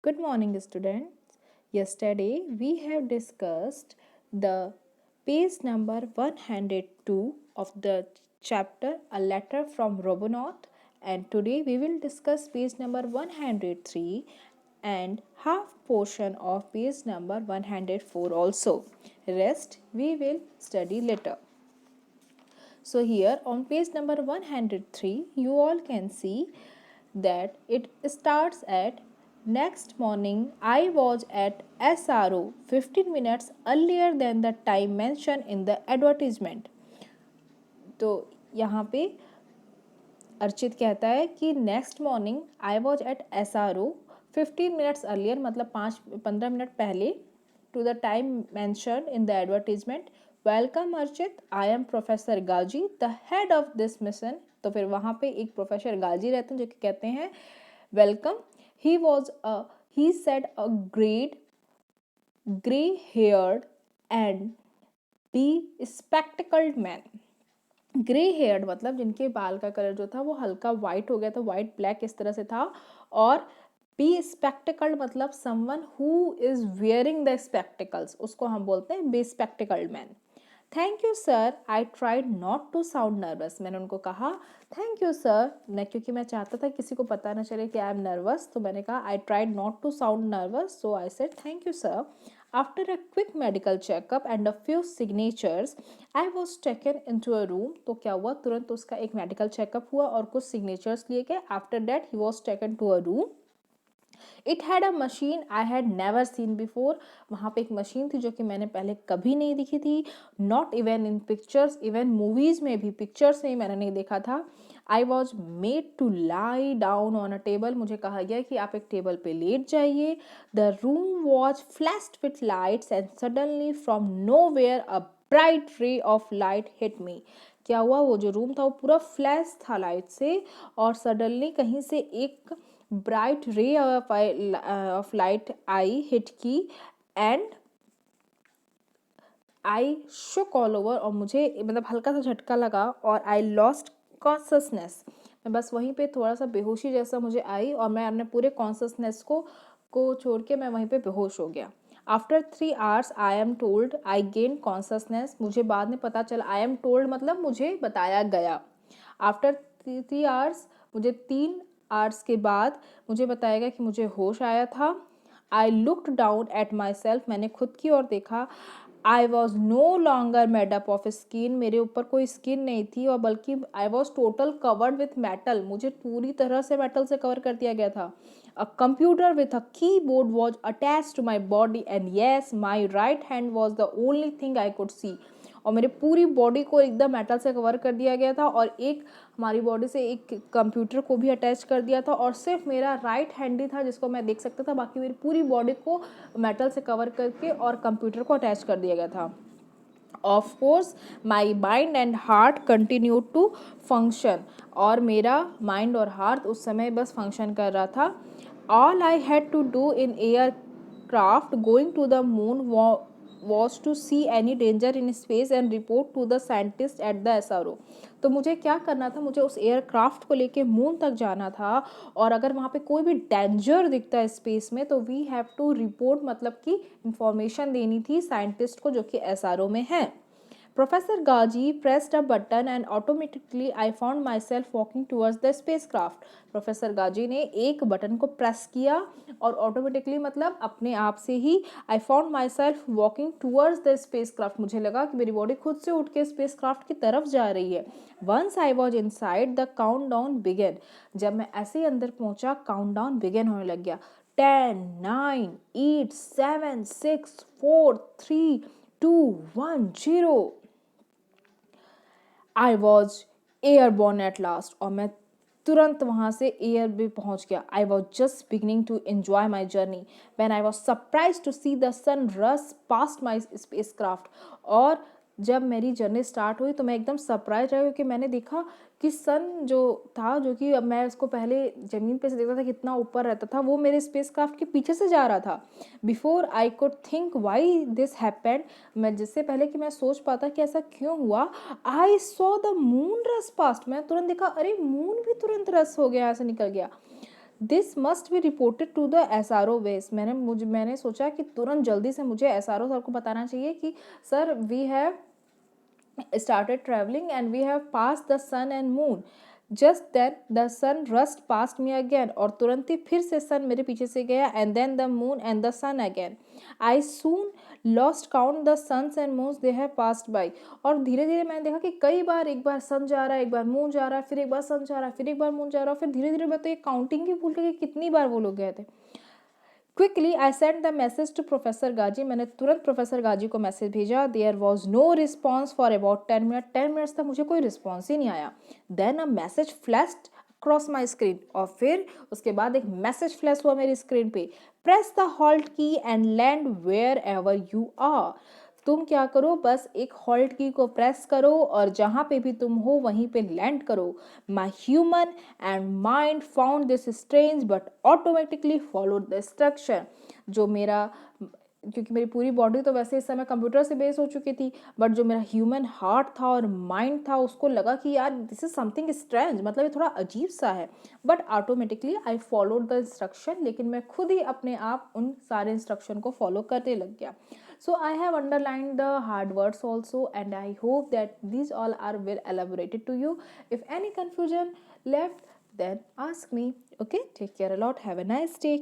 Good morning, students. Yesterday we have discussed the page number 102 of the chapter A Letter from Robonaut, and today we will discuss page number 103 and half portion of page number 104 also. Rest we will study later. So here on page number 103 you all can see that it starts at next morning I was at SRO 15 minutes earlier than the time mentioned in the advertisement. तो यहाँ पे अर्चित कहता है कि next morning I was at SRO 15 minutes earlier मतलब 15 minute पहले to the time mentioned in the advertisement. Welcome Archit, I am professor Ghazi the head of this mission. तो फिर वहाँ पे एक प्रोफेसर गाजी रहते हैं जो कि कहते हैं welcome. He said a great grey haired and bespectacled man. Grey haired मतलब जिनके बाल का कलर जो था वो हल्का वाइट हो गया था, वाइट ब्लैक इस तरह से था. और बी स्पेक्टिकल्ड मतलब someone who is wearing the spectacles, उसको हम बोलते हैं bespectacled man. Thank you sir, I tried not to sound nervous. मैंने उनको कहा थैंक यू सर, न क्योंकि मैं चाहता था किसी को पता ना चले कि आई एम नर्वस, तो मैंने कहा I tried not to sound nervous, so I said thank you sir. After a quick medical checkup and a few signatures, I was taken into a room. तो क्या हुआ, तुरंत उसका एक मेडिकल चेकअप हुआ और कुछ सिग्नेचर्स लिए गए. After that he was taken to a room. It had a machine I had never seen before. वहाँ पे एक मशीन थी जो कि मैंने पहले कभी नहीं दिखी थी. Not even in pictures, even movies में भी, पिक्चर्स में ही मैंने नहीं देखा था. I was made to lie down on a table. मुझे कहा गया कि आप एक टेबल पे लेट जाइए. The room was flashed with lights and suddenly from nowhere a bright ray of light hit me. क्या हुआ, वो जो रूम था वो पूरा फ्लैश था लाइट से, और सडनली कहीं से एक bright ray of light I hit की and I shook all over. और मुझे मतलब हल्का सा झटका लगा और आई लॉस्ट कॉन्शसनेस. मैं बस वहीं पे थोड़ा सा बेहोशी जैसा मुझे आई और मैं अपने पूरे कॉन्शसनेस को छोड़ के मैं वहीं पे बेहोश हो गया. After 3 hours I am told I gain consciousness. मुझे बाद में पता चला, आई एम टोल्ड मतलब मुझे बताया गया. आफ्टर 3 hours, मुझे 3 hours के बाद मुझे बताया गया कि मुझे होश आया था. I looked down at myself. मैंने खुद की ओर देखा. I was no longer made up of skin. मेरे ऊपर कोई स्किन नहीं थी, और बल्कि I was total covered with metal. मुझे पूरी तरह से मेटल से कवर कर दिया गया था. A computer with a keyboard was attached to my body and yes my right hand was the only thing I could see. और मेरे पूरी बॉडी को एकदम मेटल से कवर कर दिया गया था, और एक हमारी बॉडी से एक कंप्यूटर को भी अटैच कर दिया था, और सिर्फ मेरा राइट हैंड ही था जिसको मैं देख सकता था. बाकी मेरी पूरी बॉडी को मेटल से कवर करके और कंप्यूटर को अटैच कर दिया गया था. Of course my mind and heart continue to function. और मेरा माइंड और हार्ट उस समय बस फंक्शन कर रहा था. All I had to do in aircraft going to the moon was to see any danger in space and report to the scientist at the SRO. तो मुझे क्या करना था, मुझे उस एयरक्राफ्ट को लेके मून तक जाना था, और अगर वहाँ पे कोई भी डेंजर दिखता है स्पेस में तो वी हैव टू रिपोर्ट, मतलब कि इंफॉर्मेशन देनी थी साइंटिस्ट को जो कि SRO में है. Professor Gaji pressed a button and automatically I found myself walking towards the spacecraft. Professor Ghazi ने एक बटन को प्रेस किया और ऑटोमेटिकली मतलब अपने आप से ही I found myself walking towards the spacecraft. मुझे लगा कि मेरी बॉडी खुद से उठ के स्पेस क्राफ्ट की तरफ जा रही है. Once I was inside the countdown began. जब मैं ऐसे ही अंदर पहुंचा, काउंट डाउन बिगेन होने लग गया. 10 9 8 7 6 4 3 2 1 0. I was airborne at last. और मैं तुरंत वहाँ से एयर भी पहुँच गया. I was just beginning to enjoy my journey when I was surprised to see the sun rush past my space craft. और जब मेरी जर्नी स्टार्ट हुई तो मैं एकदम सरप्राइज रहा, क्योंकि मैंने देखा कि सन जो था, जो कि अब मैं उसको पहले ज़मीन पे से देखता था कितना ऊपर रहता था, वो मेरे स्पेस क्राफ्ट के पीछे से जा रहा था. Before I could think why this happened, मैं जिससे पहले कि मैं सोच पाता कि ऐसा क्यों हुआ, आई सॉ द मून रस पास्ट. मैं तुरंत देखा, अरे मून भी तुरंत रस हो गया, ऐसे निकल गया. This must be reported to the SRO वेस। मैंने सोचा कि तुरंत जल्दी से मुझे SRO सर को बताना चाहिए कि sir we have started traveling and we have passed the sun and moon. Just then the sun rushed past me again, और तुरंत ही फिर से सन मेरे पीछे से गया, and then the moon and the sun again. I soon lost count the suns and moons they have passed by. और धीरे धीरे मैंने देखा कि कई बार, एक बार सन जा रहा है, एक बार मून जा रहा है, फिर एक बार सन जा रहा है, फिर एक बार मून जा रहा है, फिर धीरे धीरे मैं तो ये काउंटिंग ही भूल गई कि कितनी बार वो लोग गए थे. Quickly, I sent the message to Professor Gaji. मैंने तुरंत प्रोफेसर गाजी को मैसेज भेजा. There was no response for about 10 minutes. 10 minutes तक मुझे कोई रिस्पॉन्स ही नहीं आया. Then a message flashed across my screen. और फिर उसके बाद एक मैसेज फ्लैश हुआ मेरी स्क्रीन पे. Press the halt key and land wherever you are. तुम क्या करो, बस एक हॉल्ट की को प्रेस करो और जहाँ पे भी तुम हो वहीं पे लैंड करो. My human and mind found this strange but automatically followed the instruction. जो मेरा, क्योंकि मेरी पूरी बॉडी तो वैसे इस समय कंप्यूटर से बेस हो चुकी थी, बट जो मेरा ह्यूमन हार्ट था और माइंड था उसको लगा कि यार दिस इज समथिंग स्ट्रेंज, मतलब ये थोड़ा अजीब सा है. But automatically I followed the instruction. लेकिन मैं खुद ही अपने आप उन सारे इंस्ट्रक्शन को फॉलो करने लग गया. So I have underlined the hard words also, and I hope that these all are well elaborated to you. If any confusion left, then ask me. Okay, take care a lot. Have a nice day.